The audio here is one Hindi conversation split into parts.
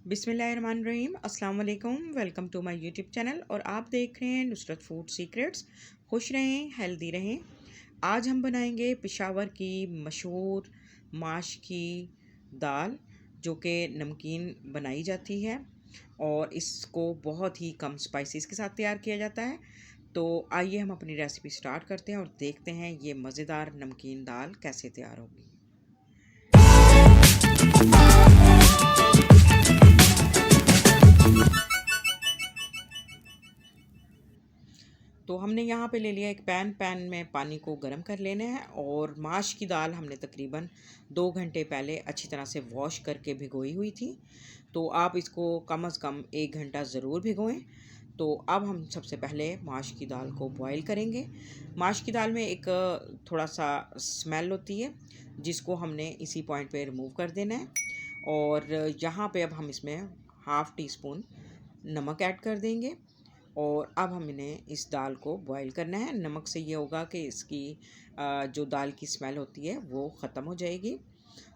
बिस्मिल्लाहिर्रहमानिर्रहीम। अस्सलाम वालेकुम। Welcome to my YouTube channel और आप देख रहे हैं नुसरत फूड सीक्रेट्स। खुश रहें, हेल्दी रहें। आज हम बनाएंगे पेशावर की मशहूर माश की दाल, जो कि नमकीन बनाई जाती है और इसको बहुत ही कम स्पाइसेस के साथ तैयार किया जाता है। तो आइए हम अपनी रेसिपी स्टार्ट करते हैं और देखते हैं ये मज़ेदार नमकीन दाल कैसे तैयार होगी। तो हमने यहाँ पे ले लिया एक पैन में पानी को गर्म कर लेना है और माश की दाल हमने तकरीबन 2 घंटे पहले अच्छी तरह से वॉश करके भिगोई हुई थी। तो आप इसको कम से कम 1 घंटा ज़रूर भिगोएं। तो अब हम सबसे पहले माश की दाल को बॉईल करेंगे। माश की दाल में एक थोड़ा सा स्मेल होती है, जिसको हमने इसी पॉइंट पे रिमूव कर देना है। और यहाँ पे अब हम इसमें हाफ़ टी स्पून नमक ऐड कर देंगे और अब हमने इस दाल को बॉईल करना है। नमक से ये होगा कि इसकी जो दाल की स्मेल होती है वो ख़त्म हो जाएगी।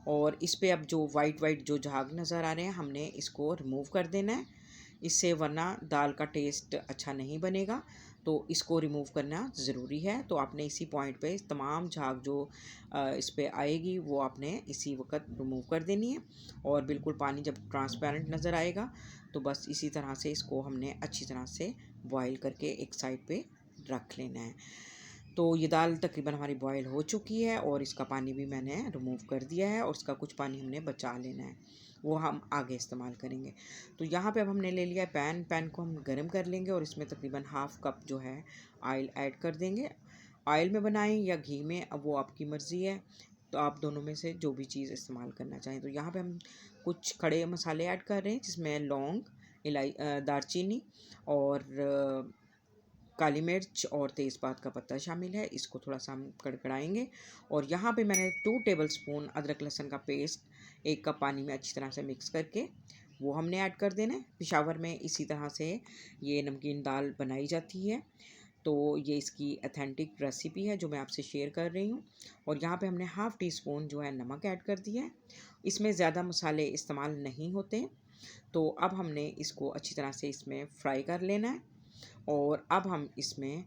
और इस पे अब जो वाइट वाइट जो झाग नज़र आ रहे हैं, हमने इसको रिमूव कर देना है, इससे वरना दाल का टेस्ट अच्छा नहीं बनेगा। तो इसको रिमूव करना ज़रूरी है। तो आपने इसी पॉइंट पे तमाम झाग जो इस पे आएगी वो आपने इसी वक्त रिमूव कर देनी है। और बिल्कुल पानी जब ट्रांसपेरेंट नज़र आएगा तो बस इसी तरह से इसको हमने अच्छी तरह से बॉईल करके एक साइड पे रख लेना है। तो ये दाल तकरीबन हमारी बॉईल हो चुकी है और इसका पानी भी मैंने रिमूव कर दिया है और इसका कुछ पानी हमने बचा लेना है, वो हम आगे इस्तेमाल करेंगे। तो यहाँ पे अब हमने ले लिया है पैन को हम गरम कर लेंगे और इसमें तकरीबन हाफ़ कप जो है ऑयल ऐड कर देंगे। ऑयल में बनाएं या घी में, अब वो आपकी मर्ज़ी है। तो आप दोनों में से जो भी चीज़ इस्तेमाल करना चाहें। तो यहाँ पे हम कुछ खड़े मसाले ऐड कर रहे हैं, जिसमें लौंग, दारचीनी और काली मिर्च और तेज़पात का पत्ता शामिल है। इसको थोड़ा सा हम कड़कड़ाएंगे और यहाँ पे मैंने 2 टेबलस्पून अदरक लहसुन का पेस्ट 1 कप पानी में अच्छी तरह से मिक्स करके वो हमने ऐड कर देना है। पेशावर में इसी तरह से ये नमकीन दाल बनाई जाती है। तो ये इसकी अथेंटिक रेसिपी है जो मैं आपसे शेयर कर रही हूँ। और यहाँ पे हमने हाफ़ टी स्पून जो है नमक ऐड कर दिया है। इसमें ज़्यादा मसाले इस्तेमाल नहीं होते। तो अब हमने इसको अच्छी तरह से इसमें फ्राई कर लेना है। और अब हम इसमें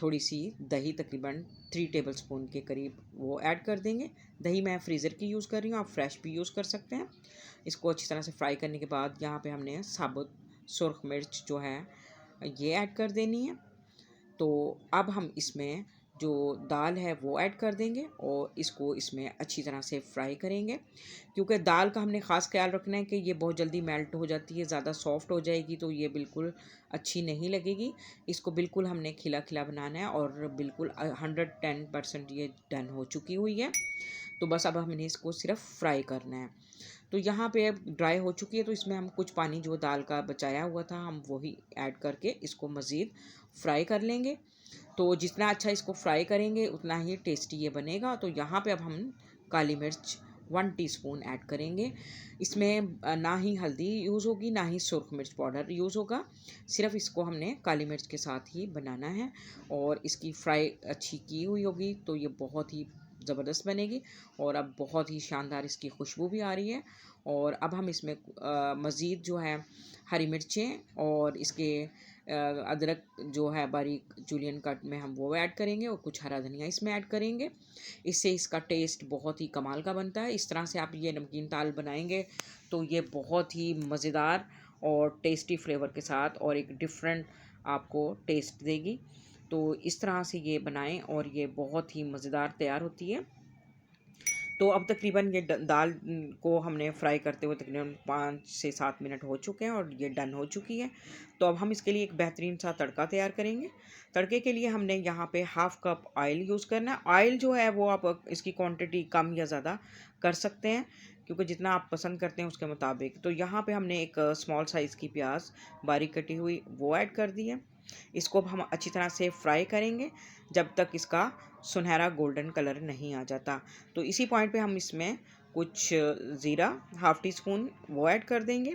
थोड़ी सी दही, तकरीबन 3 टेबलस्पून के करीब वो ऐड कर देंगे। दही मैं फ्रीज़र की यूज़ कर रही हूँ, आप फ्रेश भी यूज़ कर सकते हैं। इसको अच्छी तरह से फ्राई करने के बाद यहाँ पे हमने साबुत सुरख मिर्च जो है ये ऐड कर देनी है। तो अब हम इसमें जो दाल है वो ऐड कर देंगे और इसको इसमें अच्छी तरह से फ्राई करेंगे, क्योंकि दाल का हमने ख़ास ख्याल रखना है कि ये बहुत जल्दी मेल्ट हो जाती है। ज़्यादा सॉफ्ट हो जाएगी तो ये बिल्कुल अच्छी नहीं लगेगी। इसको बिल्कुल हमने खिला खिला बनाना है और बिल्कुल 110% ये डन हो चुकी हुई है। तो बस अब हमने इसको सिर्फ फ्राई करना है। तो यहाँ पे अब ड्राई हो चुकी है, तो इसमें हम कुछ पानी जो दाल का बचाया हुआ था हम वही ऐड करके इसको मज़ीद फ्राई कर लेंगे। तो जितना अच्छा इसको फ्राई करेंगे उतना ही टेस्टी ये बनेगा। तो यहाँ पे अब हम काली मिर्च 1 टीस्पून ऐड करेंगे। इसमें ना ही हल्दी यूज़ होगी, ना ही सुरख मिर्च पाउडर यूज़ होगा। सिर्फ इसको हमने काली मिर्च के साथ ही बनाना है और इसकी फ्राई अच्छी की हुई होगी तो ये बहुत ही ज़बरदस्त बनेगी। और अब बहुत ही शानदार इसकी खुशबू भी आ रही है। और अब हम इसमें मज़ीद जो है हरी मिर्चें और इसके अदरक जो है बारीक जूलियन कट में हम वो ऐड करेंगे और कुछ हरा धनिया इसमें ऐड करेंगे। इससे इसका टेस्ट बहुत ही कमाल का बनता है। इस तरह से आप ये नमकीन दाल बनाएंगे तो ये बहुत ही मज़ेदार और टेस्टी फ्लेवर के साथ और एक डिफरेंट आपको टेस्ट देगी। तो इस तरह से ये बनाएं और ये बहुत ही मज़ेदार तैयार होती है। तो अब तकरीबन ये दाल को हमने फ्राई करते हुए तकरीबन 5 से 7 मिनट हो चुके हैं और ये डन हो चुकी है। तो अब हम इसके लिए एक बेहतरीन सा तड़का तैयार करेंगे। तड़के के लिए हमने यहाँ पे हाफ़ कप ऑयल यूज़ करना है। ऑयल जो है वो आप इसकी क्वांटिटी कम या ज़्यादा कर सकते हैं, क्योंकि जितना आप पसंद करते हैं उसके मुताबिक। तो यहाँ पे हमने एक स्मॉल साइज़ की प्याज बारीक कटी हुई वो ऐड कर दी है। इसको अब हम अच्छी तरह से फ्राई करेंगे जब तक इसका सुनहरा गोल्डन कलर नहीं आ जाता। तो इसी पॉइंट पे हम इसमें कुछ ज़ीरा हाफ़ टी स्पून वो ऐड कर देंगे।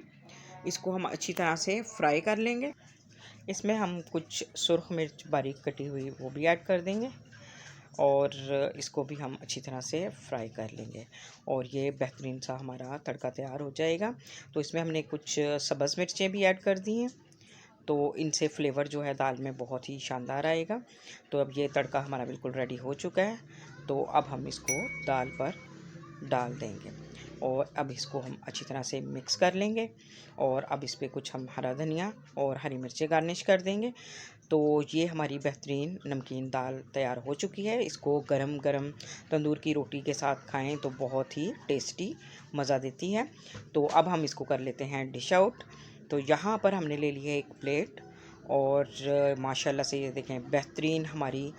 इसको हम अच्छी तरह से फ्राई कर लेंगे। इसमें हम कुछ सुरख मिर्च बारीक कटी हुई वो भी ऐड कर देंगे। और इसको भी हम अच्छी तरह से फ्राई कर लेंगे और ये बेहतरीन सा हमारा तड़का तैयार हो जाएगा। तो इसमें हमने कुछ सब्ज़ मिर्चें भी ऐड कर दी हैं, तो इनसे फ्लेवर जो है दाल में बहुत ही शानदार आएगा। तो अब ये तड़का हमारा बिल्कुल रेडी हो चुका है। तो अब हम इसको दाल पर डाल देंगे और अब इसको हम अच्छी तरह से मिक्स कर लेंगे और अब इस पे कुछ हम हरा धनिया और हरी मिर्चें गार्निश कर देंगे। तो ये हमारी बेहतरीन नमकीन दाल तैयार हो चुकी है। इसको गरम गरम तंदूर की रोटी के साथ खाएं तो बहुत ही टेस्टी मज़ा देती है। तो अब हम इसको कर लेते हैं डिश आउट। तो यहाँ पर हमने ले लिया एक प्लेट और माशाल्लाह से ये देखें बेहतरीन हमारी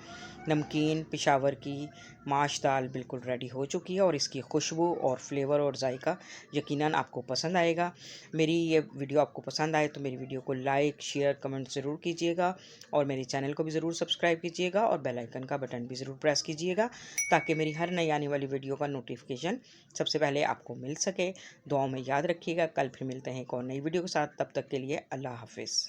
नमकीन पेशावर की माश दाल बिल्कुल रेडी हो चुकी है और इसकी खुशबू और फ्लेवर और जायका यकीनन आपको पसंद आएगा। मेरी ये वीडियो आपको पसंद आए तो मेरी वीडियो को लाइक शेयर कमेंट ज़रूर कीजिएगा और मेरे चैनल को भी ज़रूर सब्सक्राइब कीजिएगा और बेल आइकन का बटन भी ज़रूर प्रेस कीजिएगा ताकि मेरी हर नई आने वाली वीडियो का नोटिफिकेशन सबसे पहले आपको मिल सके। दुआओं में याद रखिएगा। कल फिर मिलते हैं एक और नई वीडियो के साथ। तब तक के लिए अल्लाह हाफिज़।